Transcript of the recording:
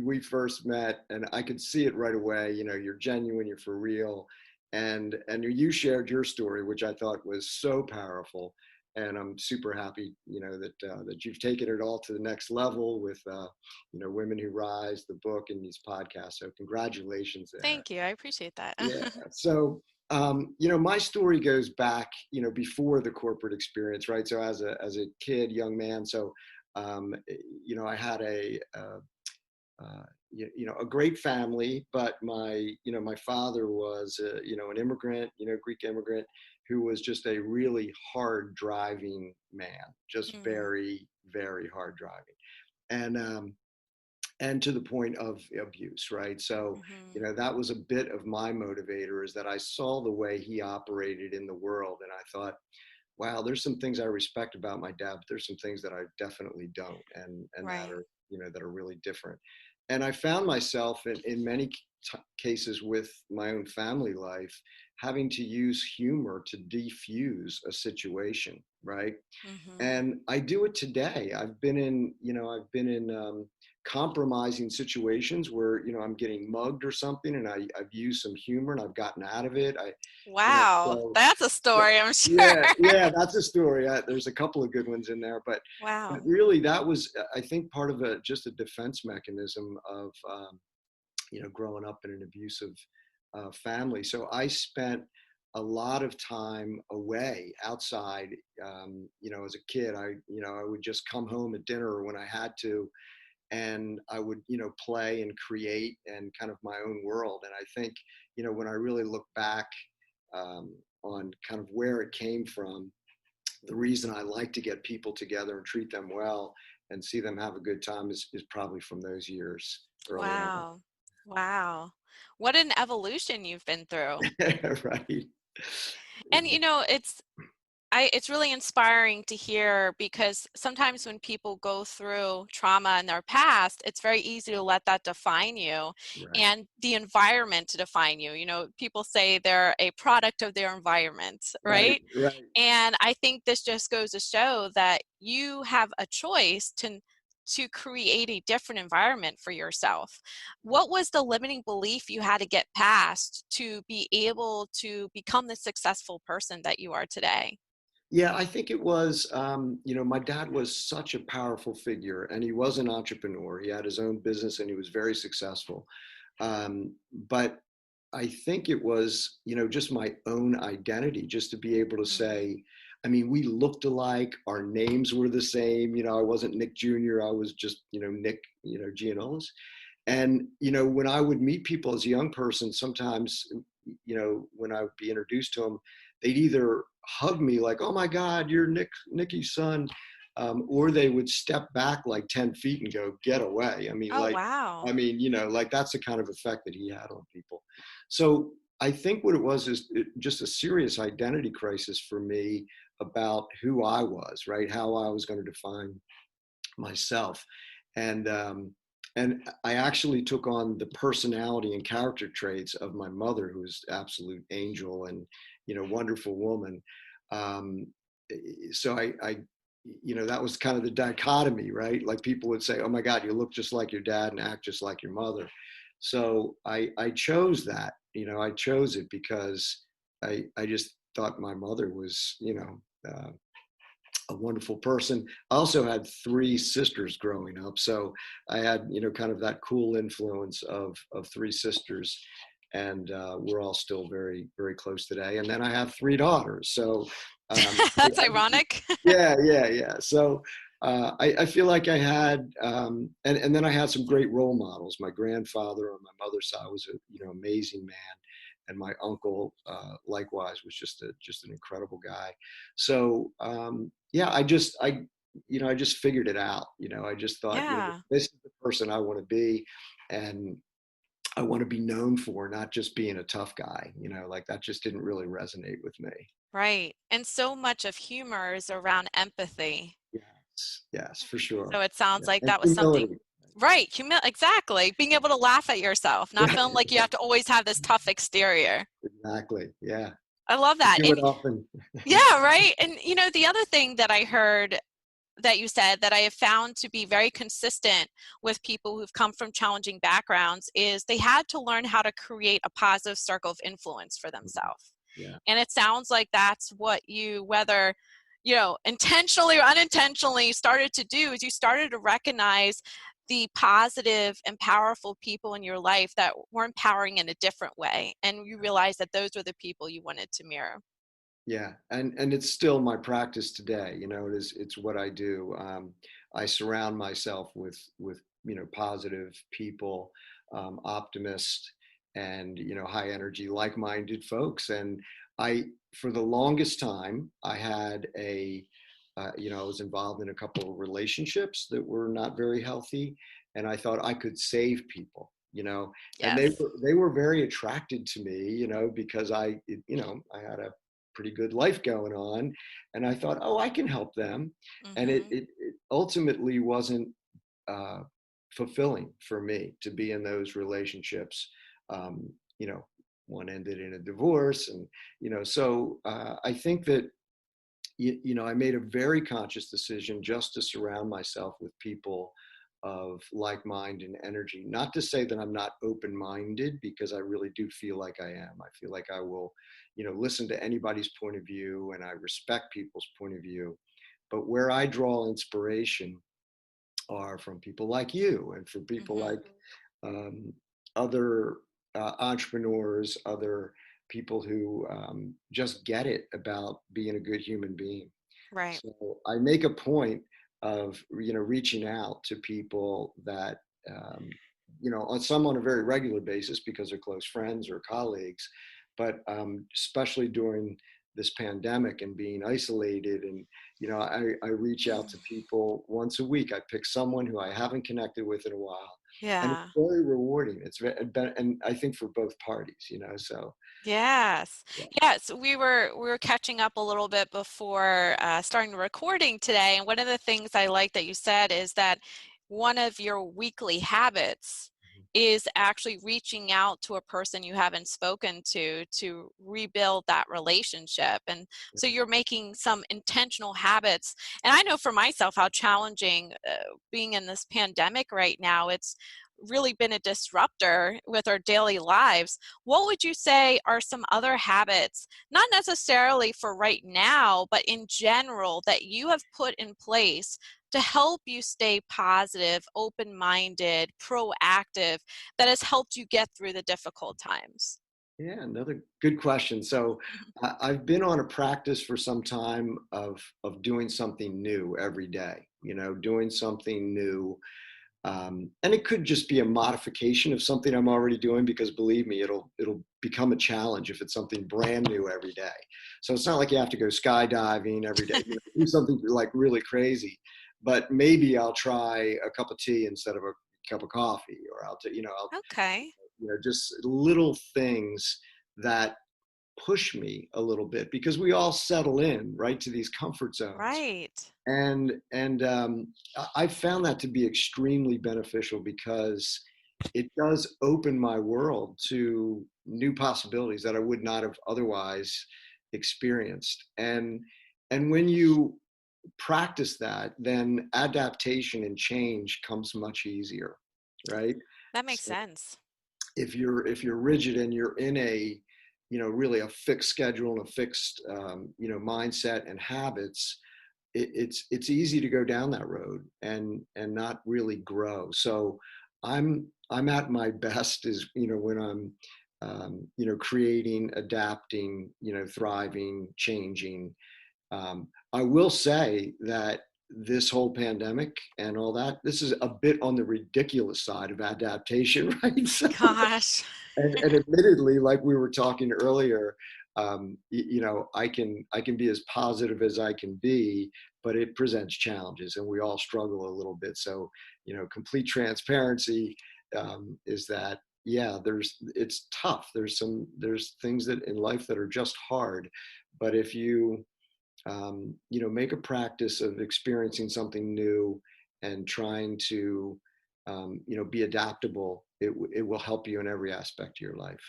we first met, and I could see it right away. You're genuine, you're for real, and you shared your story, which I thought was so powerful. And I'm super happy, that you've taken it all to the next level with, Women Who Rise, the book, and these podcasts. So congratulations there. Thank you. I appreciate that. Yeah. So, my story goes back, before the corporate experience, right? So as a kid, young man, so, I had a great family, but my father was, an immigrant, Greek immigrant, who was just a really hard driving man, just Mm, very, very hard driving. And to the point of abuse, right? So, mhm. that was a bit of my motivator, is that I saw the way he operated in the world, and I thought, wow, there's some things I respect about my dad, but there's some things that I definitely don't, and that Right. are, that are really different. And I found myself in many cases with my own family life having to use humor to defuse a situation, right? Mhm. And I do it today. I've been in compromising situations where, I'm getting mugged or something, and I've used some humor and I've gotten out of it. Wow, So that's a story, I'm sure. yeah, yeah, that's a story. There's a couple of good ones in there, but Wow. really that was, I think, part of just a defense mechanism of, growing up in an abusive family. So I spent a lot of time away outside. As a kid, I would just come home at dinner when I had to, and I would, play and create and kind of my own world. And I think, when I really look back um, on kind of where it came from, the reason I like to get people together and treat them well and see them have a good time is probably from those years early on. Wow. Wow. What an evolution you've been through. Right. And it's really inspiring to hear, because sometimes when people go through trauma in their past, it's very easy to let that define you Right. and the environment to define you. People say they're a product of their environment, Right. right? Right. And I think this just goes to show that you have a choice to create a different environment for yourself. What was the limiting belief you had to get past to be able to become the successful person that you are today? Yeah, I think it was, my dad was such a powerful figure, and he was an entrepreneur. He had his own business and he was very successful. But I think it was, just my own identity, just to be able to Mm. say, I mean, we looked alike, our names were the same. I wasn't Nick Jr., I was just, Nick, Gianoulis. And, when I would meet people as a young person, sometimes, when I would be introduced to them, they'd either hug me like, oh my God, you're Nicky's son. Or they would step back like 10 feet and go, get away. Oh, wow. Like that's the kind of effect that he had on people. So I think what it was is just a serious identity crisis for me about who I was, right? How I was going to define myself. And, um, and I actually took on the personality and character traits of my mother, who's absolute angel and, wonderful woman. Um, so that was kind of the dichotomy, right? Like people would say, oh my God, you look just like your dad and act just like your mother. So I chose that, I chose it because I just thought my mother was, a wonderful person. I also had three sisters growing up, so I had, kind of that cool influence of three sisters, and we're all still very, very close today. And then I have three daughters, so That's ironic. yeah, yeah, yeah. So I feel like I had, and then I had some great role models. My grandfather on my mother's side was a, amazing man, and my uncle likewise was just an incredible guy. So yeah, I just figured it out. I just thought, Yeah. this is the person I want to be, and I want to be known for not just being a tough guy. Like that just didn't really resonate with me. Right. And so much of humor is around empathy. Yes, yes, for sure. So it sounds Yeah. like And that was something. humility. Right. Exactly. Being able to laugh at yourself, not Yeah, feeling like you have to always have this tough exterior. exactly. Yeah. I love I that. do it And often. yeah, right. And the other thing that I heard that you said that I have found to be very consistent with people who've come from challenging backgrounds is they had to learn how to create a positive circle of influence for themselves. Yeah. And it sounds like that's what you, whether, intentionally or unintentionally started to do, is you started to recognize the positive and powerful people in your life that were empowering in a different way. And you realized that those were the people you wanted to mirror. Yeah, and it's still my practice today. It's what I do. I surround myself with positive people, optimists, and high energy, like-minded folks. And I, for the longest time, I had I was involved in a couple of relationships that were not very healthy, and I thought I could save people. And they Yes. were they were very attracted to me, because I had a pretty good life going on. And I thought, oh, I can help them. And it, Mm-hmm. it, it ultimately wasn't uh, fulfilling for me to be in those relationships. Um, you know, one ended in a divorce. And, I think that, I made a very conscious decision just to surround myself with people of like mind and energy. Not to say that I'm not open minded, because I really do feel like I am. I feel like I will, listen to anybody's point of view, and I respect people's point of view. But where I draw inspiration are from people like you, and from people Mm-hmm. like um, other entrepreneurs, other people who just get it about being a good human being. Right. So I make a point of reaching out to people that on some on a very regular basis because they're close friends or colleagues, but especially during this pandemic and being isolated, and I reach out to people once a week. I pick someone who I haven't connected with in a while, and it's Yeah. very rewarding. And I think for both parties, so Yes. yeah. Yes, we were catching up a little bit before starting the recording today, and one of the things I like that you said is that one of your weekly habits is actually reaching out to a person you haven't spoken to rebuild that relationship. And so you're making some intentional habits. And I know for myself how challenging being in this pandemic right now, it's really been a disruptor with our daily lives. What would you say are some other habits, not necessarily for right now, but in general, that you have put in place to help you stay positive, open-minded, proactive, that has helped you get through the difficult times? Yeah, another good question. So I've been on a practice for some time of doing something new every day. Doing something new, and it could just be a modification of something I'm already doing. Because believe me, it'll become a challenge if it's something brand new every day. So it's not like you have to go skydiving every day. Do something like really crazy, but maybe I'll try a cup of tea instead of a cup of coffee, or I'll Okay. just little things that push me a little bit, because we all settle in right to these comfort zones. Right. And I found that to be extremely beneficial, because it does open my world to new possibilities that I would not have otherwise experienced. And when you practice that, then adaptation and change comes much easier, right? That makes So sense. if you're rigid and you're in a really a fixed schedule and a fixed mindset and habits, it's easy to go down that road and not really grow. So I'm at my best is when I'm creating, adapting, thriving, changing. I will say that this whole pandemic and all that, this is a bit on the ridiculous side of adaptation, right? So, Gosh. and admittedly, like we were talking earlier, I can be as positive as I can be, but it presents challenges, and we all struggle a little bit. So, complete transparency is that, yeah, it's tough. There's things that in life that are just hard, but if you make a practice of experiencing something new and trying to be adaptable, it will help you in every aspect of your life.